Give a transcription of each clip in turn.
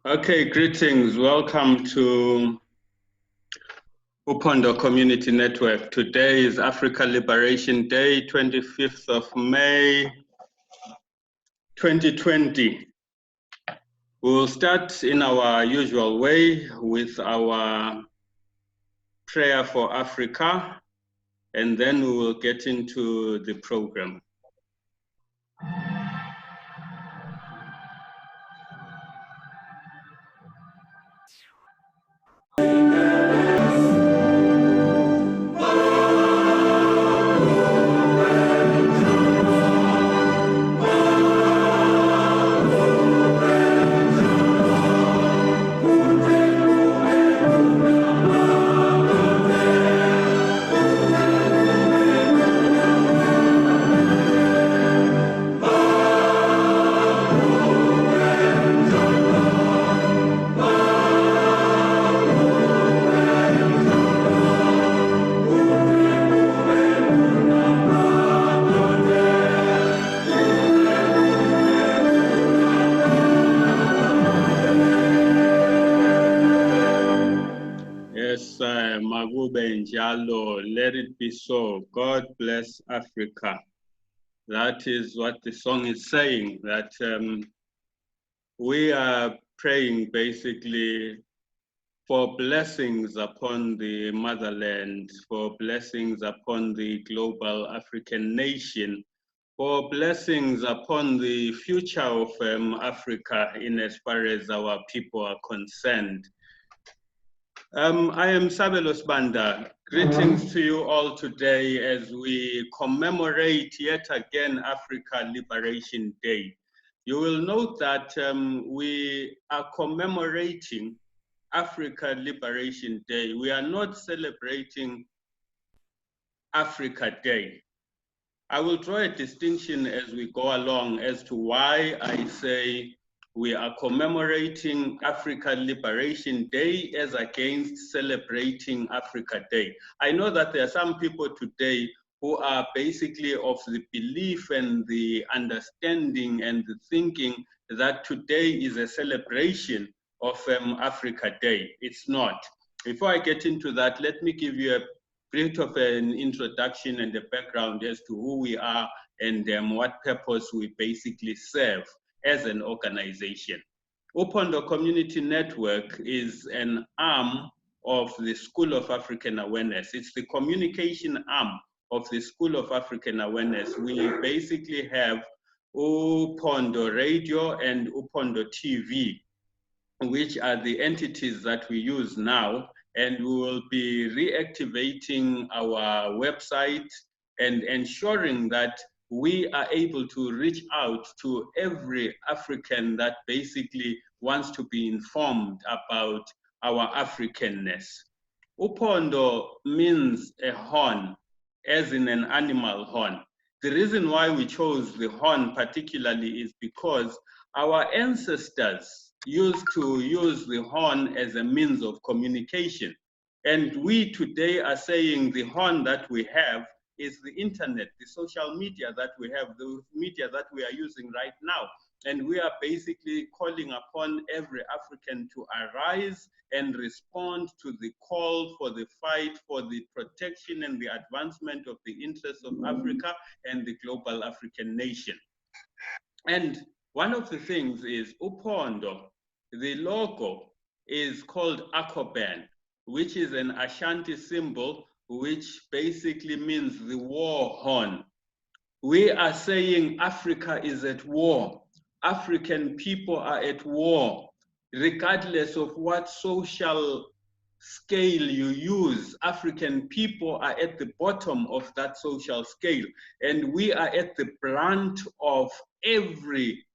Okay, greetings. Welcome to Uphondo Community Network. Today is Afrika Liberation Day, 25th of May, 2020. We'll start in our usual way with our prayer for Africa, and then we will get into the program. Let it be so. God bless Africa. That is what the song is saying, that we are praying basically for blessings upon the motherland, for blessings upon the global African nation, for blessings upon the future of Africa in as far as our people are concerned. I am Sabelo Sibanda. Greetings to you all today as we commemorate yet again Afrika Liberation Day. You will note that we are commemorating Afrika Liberation Day. We are not celebrating Africa Day. I will draw a distinction as we go along as to why I say we are commemorating Afrika Liberation Day as against celebrating Africa Day. I know that there are some people today who are basically of the belief and the understanding and the thinking that today is a celebration of Africa Day. It's not. Before I get into that, let me give you a bit of an introduction and a background as to who we are and what purpose we basically serve as an organization. Uphondo Community Network is an arm of the School of African Awareness. It's the communication arm of the School of African Awareness. We basically have Uphondo Radio and Uphondo TV, which are the entities that we use now, and we will be reactivating our website and ensuring that we are able to reach out to every African that basically wants to be informed about our Africanness. Uphondo means a horn, as in an animal horn. The reason why we chose the horn particularly is because our ancestors used to use the horn as a means of communication. And we today are saying the horn that we have is the internet, the social media that we have, the media that we are using right now. And we are basically calling upon every African to arise and respond to the call for the fight for the protection and the advancement of the interests of Africa and the global African nation. And one of the things is Uphondo, the logo is called Akoban, which is an Ashanti symbol, which basically means the war horn. We are saying Africa is at war. African people are at war, regardless of what social scale you use. African people are at the bottom of that social scale, and we are at the brunt of every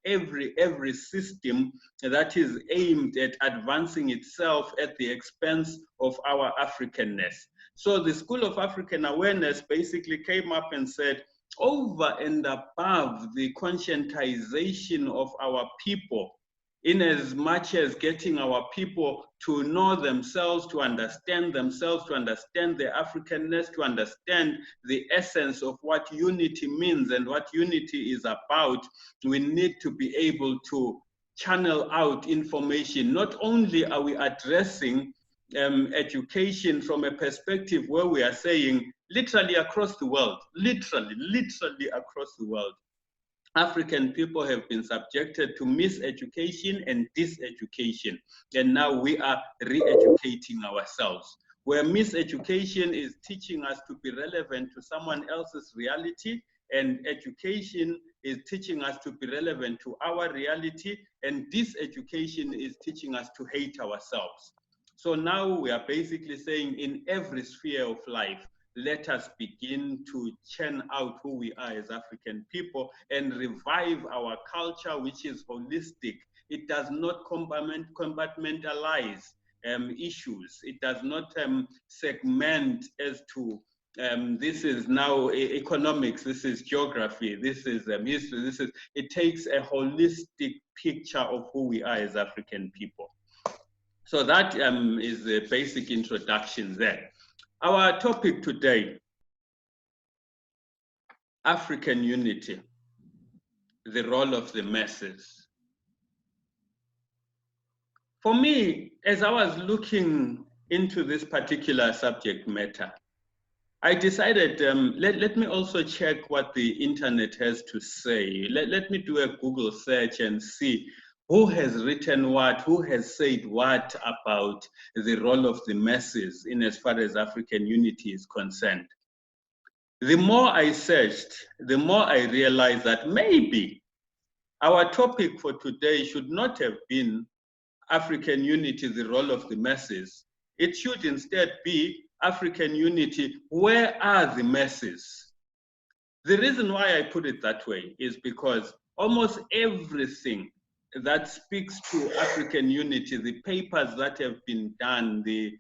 system that is aimed at advancing itself at the expense of our Africanness. So the School of African Awareness basically came up and said, over and above the conscientization of our people, in as much as getting our people to know themselves, to understand their Africanness, to understand the essence of what unity means and what unity is about, we need to be able to channel out information. Not only are we addressing education from a perspective where we are saying literally across the world, literally across the world, African people have been subjected to miseducation and diseducation, and now we are re-educating ourselves. Where miseducation is teaching us to be relevant to someone else's reality, and education is teaching us to be relevant to our reality, and diseducation is teaching us to hate ourselves. So now we are basically saying in every sphere of life, let us begin to churn out who we are as African people and revive our culture, which is holistic. It does not compartmentalize issues. It does not segment as to this is now economics, this is geography, this is history, it takes a holistic picture of who we are as African people. So that is the basic introduction there. Our topic today, African unity, the role of the masses. For me, as I was looking into this particular subject matter, I decided, let me also check what the internet has to say. Let me do a Google search and see who has written what, who has said what about the role of the masses in as far as African unity is concerned. The more I searched, the more I realized that maybe our topic for today should not have been African unity, the role of the masses. It should instead be African unity, where are the masses? The reason why I put it that way is because almost everything that speaks to African unity, the papers that have been done, the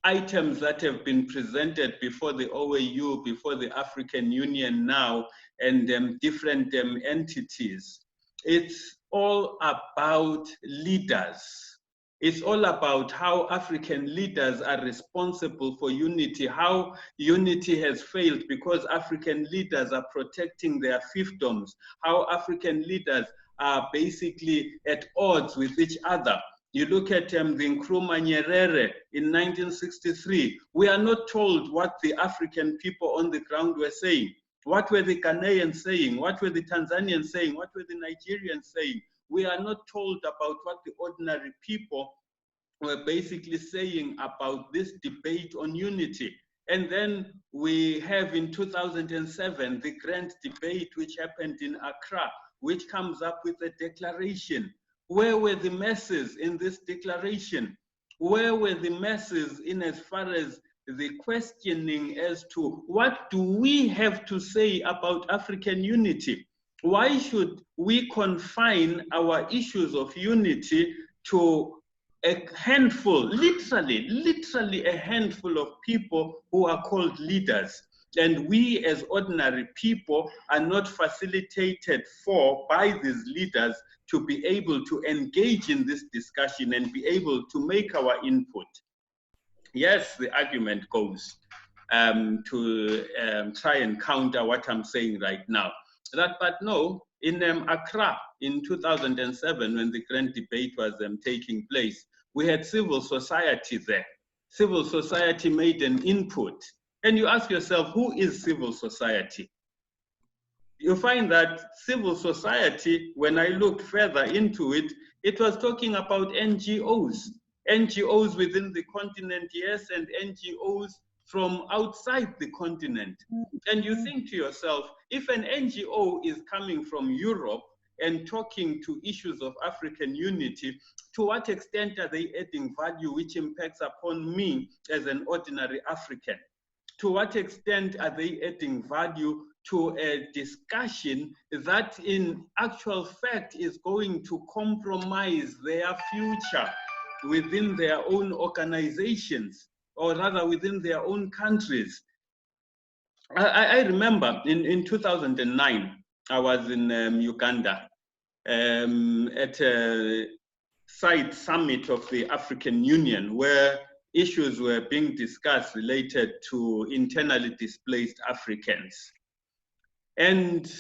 items that have been presented before the OAU, before the African Union now, and different entities, it's all about leaders. It's all about how African leaders are responsible for unity, how unity has failed because African leaders are protecting their fiefdoms, how African leaders are basically at odds with each other. You look at the Nkrumah Nyerere in 1963, we are not told what the African people on the ground were saying. What were the Ghanaians saying? What were the Tanzanians saying? What were the Nigerians saying? We are not told about what the ordinary people were basically saying about this debate on unity. And then we have in 2007, the grand debate which happened in Accra, which comes up with a declaration. Where were the masses in this declaration? Where were the masses in as far as the questioning as to what do we have to say about African unity? Why should we confine our issues of unity to a handful, literally a handful of people who are called leaders? And we as ordinary people are not facilitated for by these leaders to be able to engage in this discussion and be able to make our input. Yes, the argument goes to try and counter what I'm saying right now. But no, in Accra in 2007, when the grand debate was taking place, we had civil society there. Civil society made an input. And you ask yourself, who is civil society? You find that civil society, when I looked further into it, it was talking about NGOs. NGOs within the continent, yes, and NGOs from outside the continent. And you think to yourself, if an NGO is coming from Europe and talking to issues of African unity, to what extent are they adding value which impacts upon me as an ordinary African? To what extent are they adding value to a discussion that in actual fact is going to compromise their future within their own organizations, or rather within their own countries? I remember in 2009, I was in Uganda at a side summit of the African Union where issues were being discussed related to internally displaced Africans. And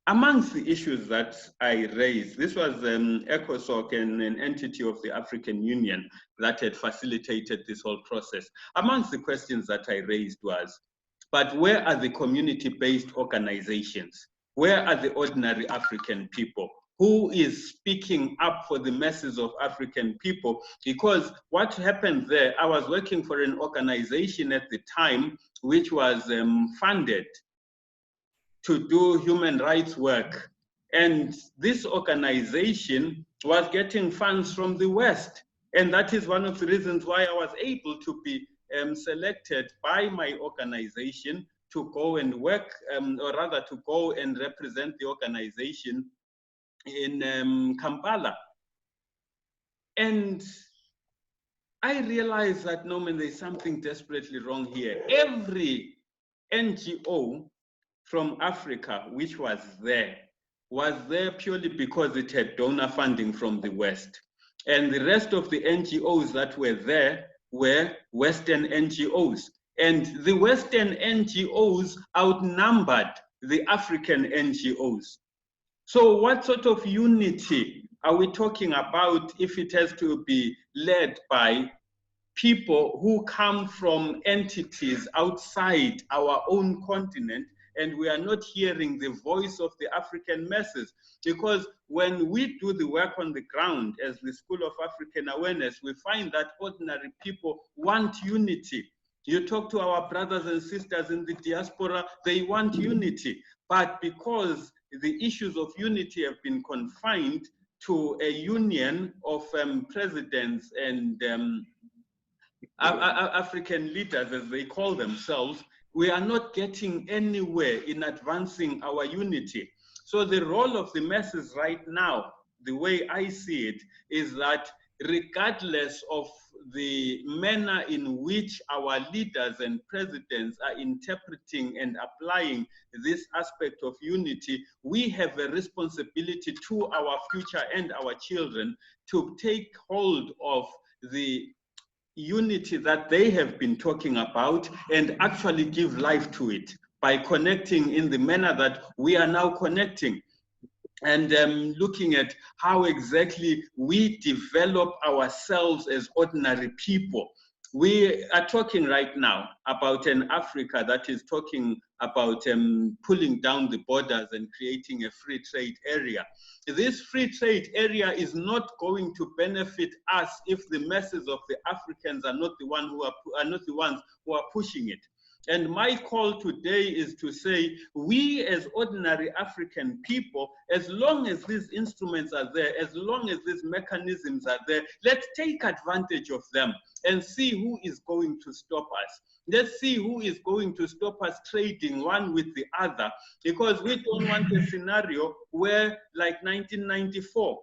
Amongst the issues that I raised, this was ECOSOC and an entity of the African Union that had facilitated this whole process. Amongst the questions that I raised was, but where are the community-based organizations? Where are the ordinary African people? Who is speaking up for the masses of African people? Because what happened there, I was working for an organization at the time which was funded to do human rights work. And this organization was getting funds from the West. And that is one of the reasons why I was able to be selected by my organization to go and work, or rather to go and represent the organization in Kampala. And I realized that, Norman, there's something desperately wrong here. Every NGO from Africa which was there purely because it had donor funding from the West. And the rest of the NGOs that were there were Western NGOs. And the Western NGOs outnumbered the African NGOs. So what sort of unity are we talking about if it has to be led by people who come from entities outside our own continent, and we are not hearing the voice of the African masses? Because when we do the work on the ground as the School of African Awareness, we find that ordinary people want unity. You talk to our brothers and sisters in the diaspora, they want unity. But because the issues of unity have been confined to a union of presidents and African leaders, as they call themselves, we are not getting anywhere in advancing our unity. So the role of the masses right now, the way I see it, is that regardless of the manner in which our leaders and presidents are interpreting and applying this aspect of unity, we have a responsibility to our future and our children to take hold of the unity that they have been talking about and actually give life to it by connecting in the manner that we are now connecting, and looking at how exactly we develop ourselves as ordinary people. We are talking right now about an Africa that is talking about pulling down the borders and creating a free trade area. This free trade area is not going to benefit us if the masses of the Africans are not the ones who are pushing it. And my call today is to say, we as ordinary African people, as long as these instruments are there, as long as these mechanisms are there, let's take advantage of them and see who is going to stop us. Let's see who is going to stop us trading one with the other, because we don't want a scenario where, like 1994,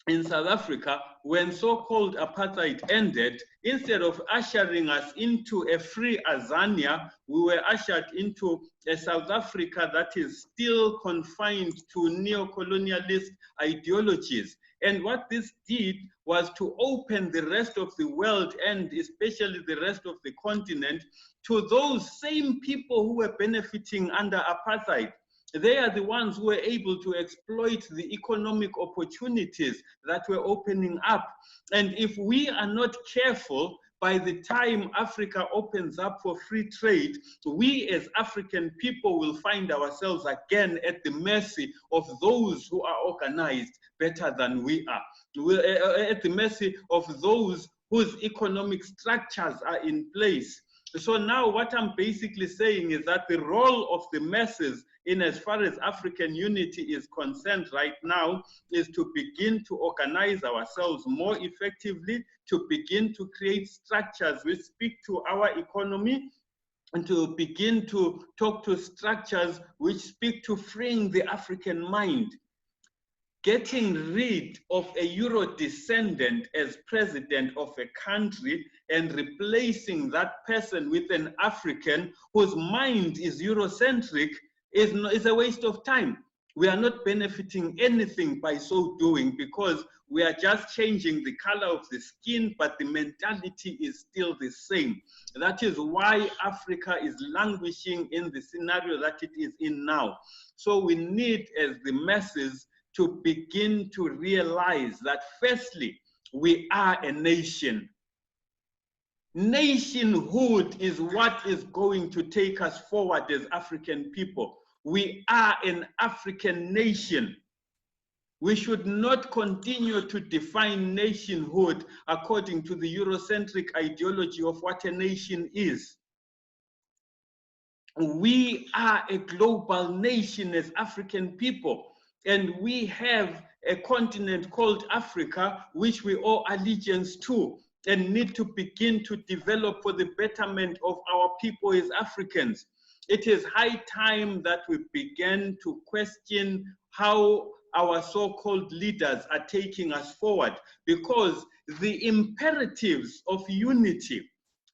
in South Africa, when so-called apartheid ended, instead of ushering us into a free Azania, we were ushered into a South Africa that is still confined to neo-colonialist ideologies. And what this did was to open the rest of the world, and especially the rest of the continent, to those same people who were benefiting under apartheid. They are the ones who were able to exploit the economic opportunities that were opening up. And if we are not careful, by the time Africa opens up for free trade, we as African people will find ourselves again at the mercy of those who are organized better than we are. We're at the mercy of those whose economic structures are in place. So now what I'm basically saying is that the role of the masses in as far as African unity is concerned right now is to begin to organize ourselves more effectively, to begin to create structures which speak to our economy, and to begin to talk to structures which speak to freeing the African mind. Getting rid of a Euro descendant as president of a country and replacing that person with an African whose mind is Eurocentric is a waste of time. We are not benefiting anything by so doing, because we are just changing the color of the skin, but the mentality is still the same. That is why Africa is languishing in the scenario that it is in now. So we need, as the masses, to begin to realize that firstly, we are a nation. Nationhood is what is going to take us forward as African people. We are an African nation. We should not continue to define nationhood according to the Eurocentric ideology of what a nation is. We are a global nation as African people, and we have a continent called Africa, which we owe allegiance to and need to begin to develop for the betterment of our people as Africans. It is high time that we begin to question how our so-called leaders are taking us forward, because the imperatives of unity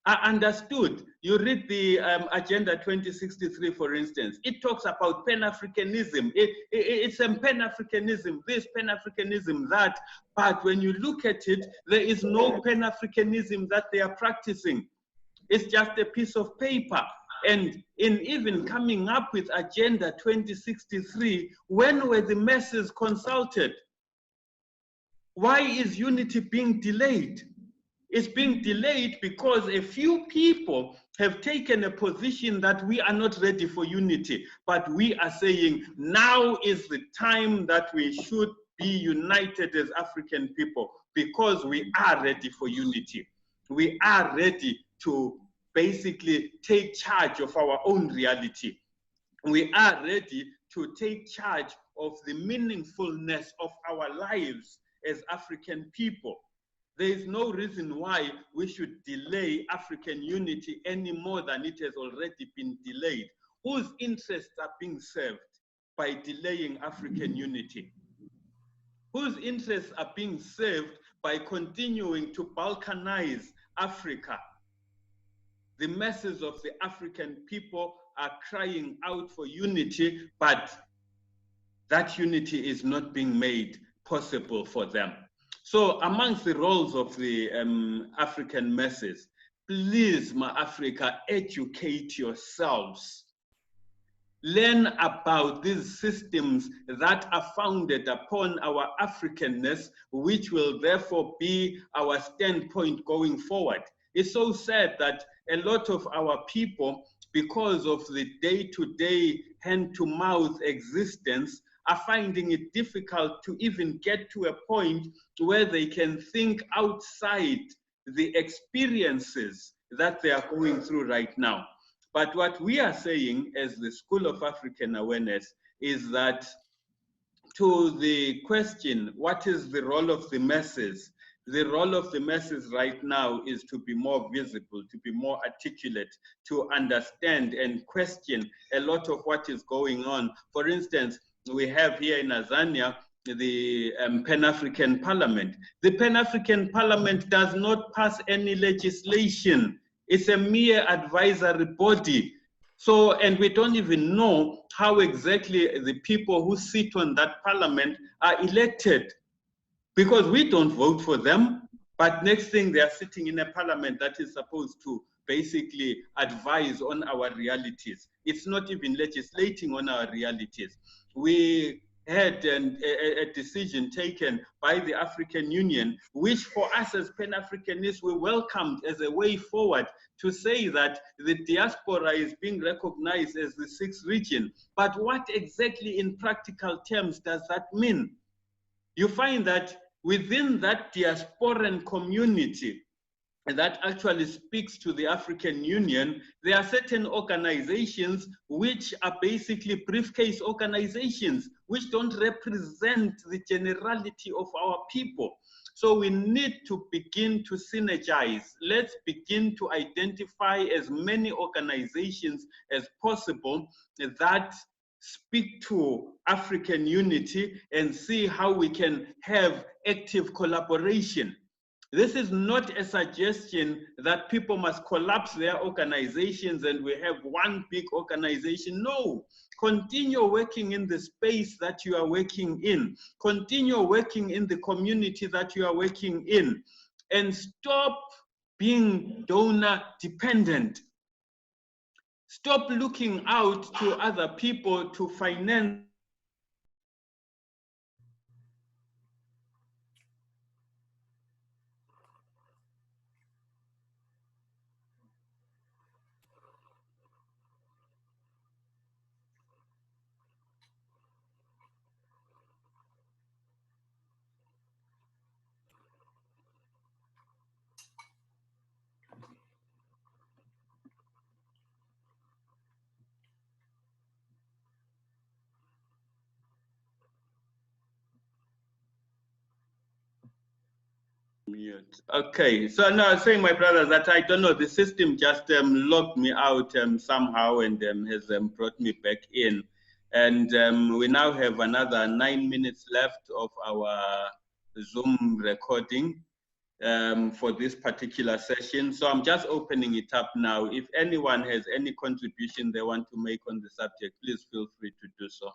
are understood. You read the Agenda 2063, for instance. It talks about Pan-Africanism. It's a Pan-Africanism, this Pan-Africanism, that. But when you look at it, there is no Pan-Africanism that they are practicing. It's just a piece of paper. And in even coming up with Agenda 2063, when were the masses consulted? Why is unity being delayed? It's being delayed because a few people have taken a position that we are not ready for unity. But we are saying now is the time that we should be united as African people, because we are ready for unity. We are ready to basically take charge of our own reality. We are ready to take charge of the meaningfulness of our lives as African people. There is no reason why we should delay African unity any more than it has already been delayed. Whose interests are being served by delaying African unity? Whose interests are being served by continuing to balkanize Africa? The masses of the African people are crying out for unity, but that unity is not being made possible for them. So amongst the roles of the African masses, please, my Africa, educate yourselves. Learn about these systems that are founded upon our Africanness, which will therefore be our standpoint going forward. It's so sad that a lot of our people, because of the day-to-day, hand-to-mouth existence, are finding it difficult to even get to a point where they can think outside the experiences that they are going through right now. But what we are saying as the School of African Awareness is that, to the question, what is the role of the masses? The role of the masses right now is to be more visible, to be more articulate, to understand and question a lot of what is going on. For instance, we have here in Azania the Pan-African Parliament. The Pan-African Parliament does not pass any legislation. It's a mere advisory body. So, and we don't even know how exactly the people who sit on that parliament are elected, because we don't vote for them. But next thing, they are sitting in a parliament that is supposed to basically advise on our realities. It's not even legislating on our realities. We had a decision taken by the African Union, which for us as Pan-Africanists, we welcomed as a way forward to say that the diaspora is being recognized as the sixth region. But what exactly in practical terms does that mean? You find that within that diasporan community that actually speaks to the African Union, there are certain organizations which are basically briefcase organizations, which don't represent the generality of our people. So we need to begin to synergize. Let's begin to identify as many organizations as possible that speak to African unity and see how we can have active collaboration. This is not a suggestion that people must collapse their organizations and we have one big organization. No, continue working in the space that you are working in. Continue working in the community that you are working in. And stop being donor dependent. Stop looking out to other people to finance. Okay, so now I was saying, my brother, that I don't know, the system just logged me out somehow and has brought me back in. And we now have another 9 minutes left of our Zoom recording for this particular session. So I'm just opening it up now. If anyone has any contribution they want to make on the subject, please feel free to do so.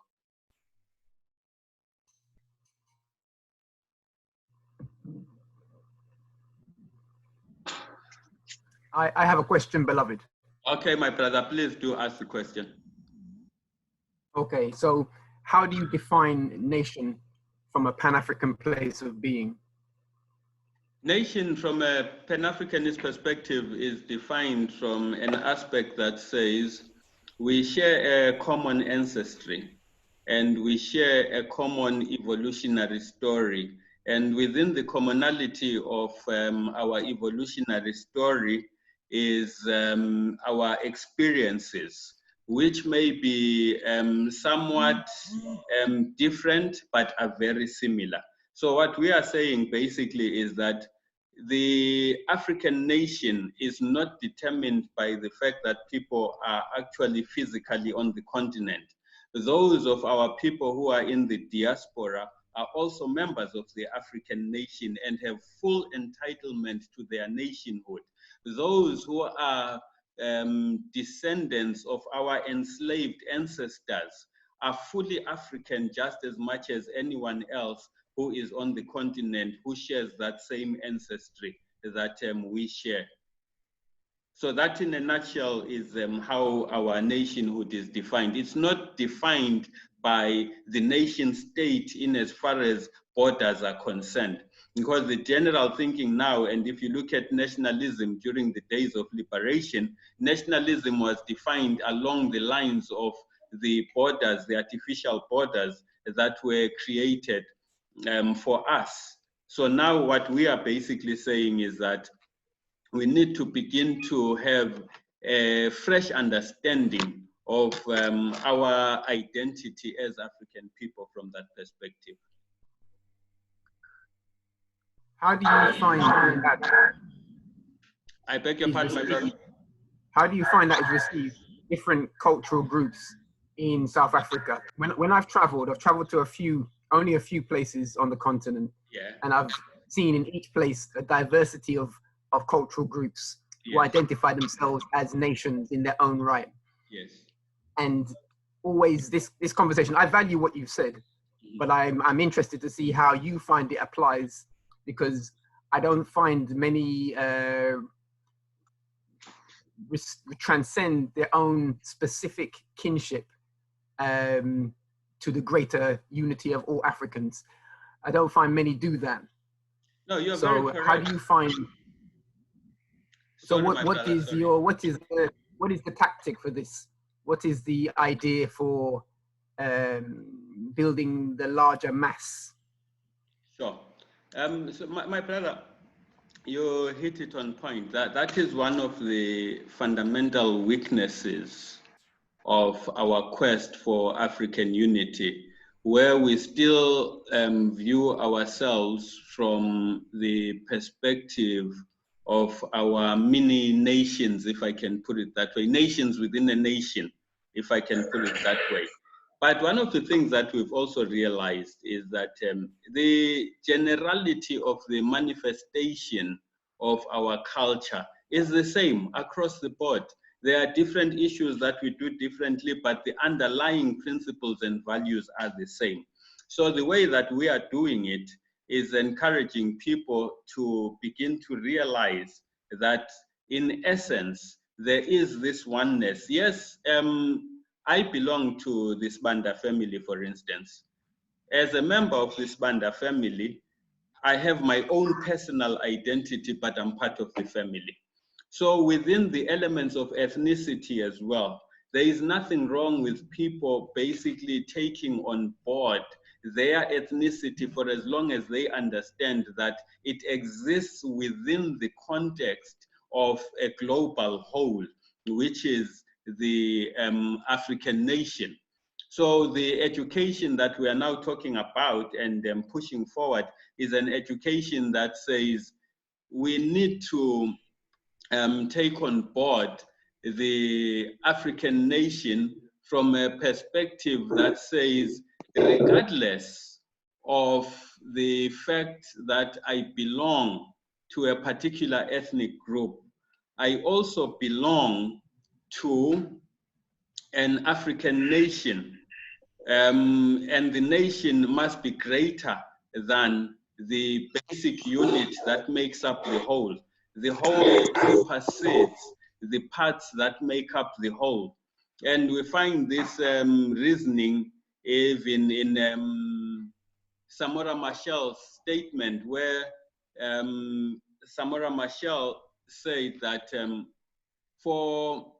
I have a question, beloved. Okay, my brother, please do ask the question. Okay, so how do you define nation from a Pan-African place of being? Nation from a Pan-Africanist perspective is defined from an aspect that says we share a common ancestry and we share a common evolutionary story. And within the commonality of our evolutionary story is our experiences, which may be somewhat different, but are very similar. So what we are saying basically is that the African nation is not determined by the fact that people are actually physically on the continent. Those of our people who are in the diaspora are also members of the African nation and have full entitlement to their nationhood. Those who are descendants of our enslaved ancestors are fully African just as much as anyone else who is on the continent who shares that same ancestry that we share. So that in a nutshell is how our nationhood is defined. It's not defined by the nation state in as far as borders are concerned. Because the general thinking now, and if you look at nationalism during the days of liberation, nationalism was defined along the lines of the borders, the artificial borders that were created for us. So now what we are basically saying is that we need to begin to have a fresh understanding of our identity as African people from that perspective. How do you find that? I beg your pardon, my brother. How do you find that is received different cultural groups in South Africa? When I've traveled to only a few places on the continent, yeah, and I've seen in each place a diversity of cultural groups who identify themselves as nations in their own right. Yes. And always this conversation, I value what you've said, but I'm interested to see how you find it applies, because I don't find many transcend their own specific kinship to the greater unity of all Africans. I don't find many do that. No, you're very correct. So how do you find? So what is the tactic for this? What is the idea for building the larger mass? Sure. So my brother, you hit it on point. That is one of the fundamental weaknesses of our quest for African unity, where we still view ourselves from the perspective of our mini nations, if I can put it that way, nations within a nation, if I can put it that way. But one of the things that we've also realized is that the generality of the manifestation of our culture is the same across the board. There are different issues that we do differently, but the underlying principles and values are the same. So the way that we are doing it is encouraging people to begin to realize that in essence, there is this oneness. Yes, I belong to the Sibanda family, for instance. As a member of the Sibanda family, I have my own personal identity, but I'm part of the family. So within the elements of ethnicity as well, there is nothing wrong with people basically taking on board their ethnicity for as long as they understand that it exists within the context of a global whole, which is the African nation. So the education that we are now talking about and pushing forward is an education that says we need to take on board the African nation from a perspective that says, regardless of the fact that I belong to a particular ethnic group, I also belong to an African nation, and the nation must be greater than the basic unit that makes up the whole. The whole supersedes the parts that make up the whole. And we find this reasoning even in Samora Machel's statement, where Samora Machel said that for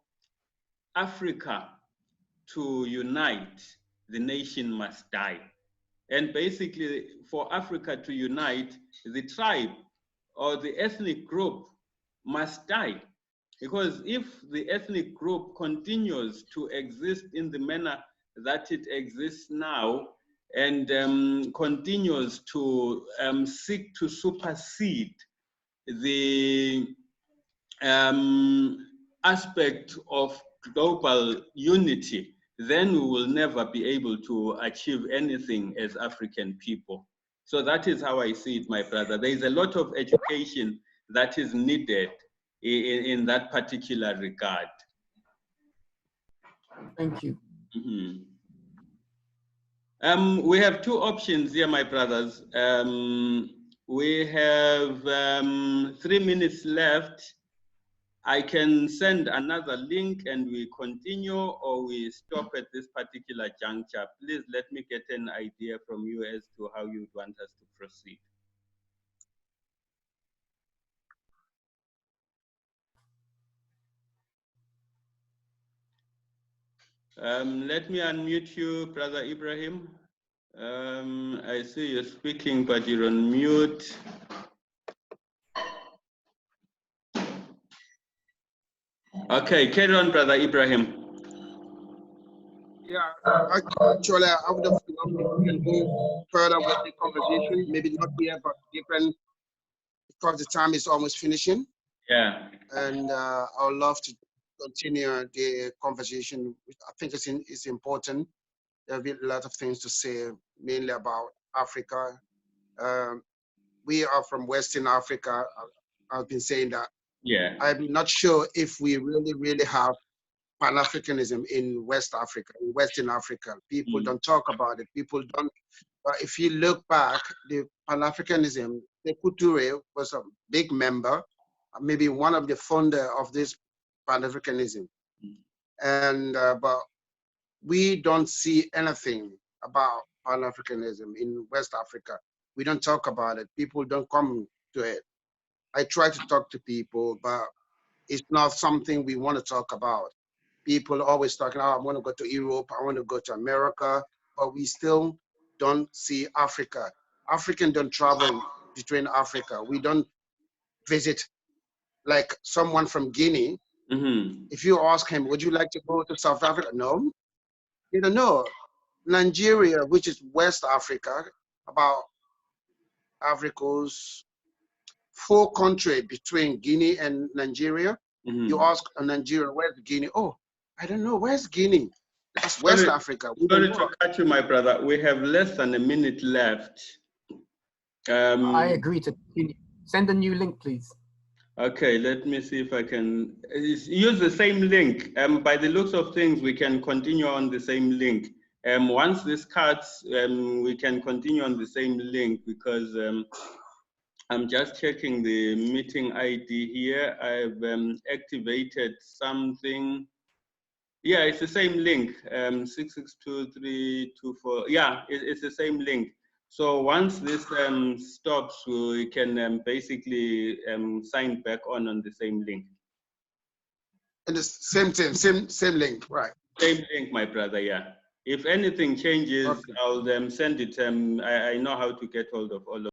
Africa to unite, the nation must die. And basically, for Africa to unite, the tribe or the ethnic group must die. Because if the ethnic group continues to exist in the manner that it exists now and continues to seek to supersede the aspect of global unity, then we will never be able to achieve anything as African people. So that is how I see it, my brother. There is a lot of education that is needed in that particular regard. Thank you. Mm-hmm. We have two options here, my brothers. We have 3 minutes left. I can send another link and we continue, or we stop at this particular juncture. Please let me get an idea from you as to how you want us to proceed. Let me unmute you, Brother Ibrahim. I see you're speaking, but you're on mute. Okay, carry on, Brother Ibrahim. Yeah, actually, I would have loved if we can go further with the conversation. Maybe not here, but different, because the time is almost finishing. Yeah. And I would love to continue the conversation. I think it's important. There will be a lot of things to say, mainly about Africa. We are from Western Africa. I've been saying that. Yeah. I'm not sure if we really have Pan-Africanism in West Africa, in Western Africa. People don't talk about it. People don't. But if you look back, the Pan-Africanism, Sekou Touré was a big member, maybe one of the founder of this Pan-Africanism. And but we don't see anything about Pan-Africanism in West Africa. We don't talk about it. People don't come to it. I try to talk to people, but it's not something we want to talk about. People always talking, oh, I want to go to Europe, I want to go to America, but we still don't see Africa. Africans don't travel between Africa. We don't visit like someone from Guinea. Mm-hmm. If you ask him, would you like to go to South Africa? No. You don't know. Nigeria, which is West Africa, about Africa's 4 countries between Guinea and Nigeria. Mm-hmm. You ask a Nigerian, where's Guinea? Oh, I don't know, where's Guinea? That's West Africa. Sorry to cut you, my brother. We have less than a minute left. I agree to continue. Send a new link, please. Okay, let me see if I can use the same link. By the looks of things, we can continue on the same link. Once this cuts, we can continue on the same link because I'm just checking the meeting ID here. I've activated something. Yeah, it's the same link, 662324. Yeah, it's the same link. So once this stops, we can basically sign back on the same link. And the same thing, same link, right? Same link, my brother, yeah. If anything changes, okay, I'll send it. I know how to get hold of all of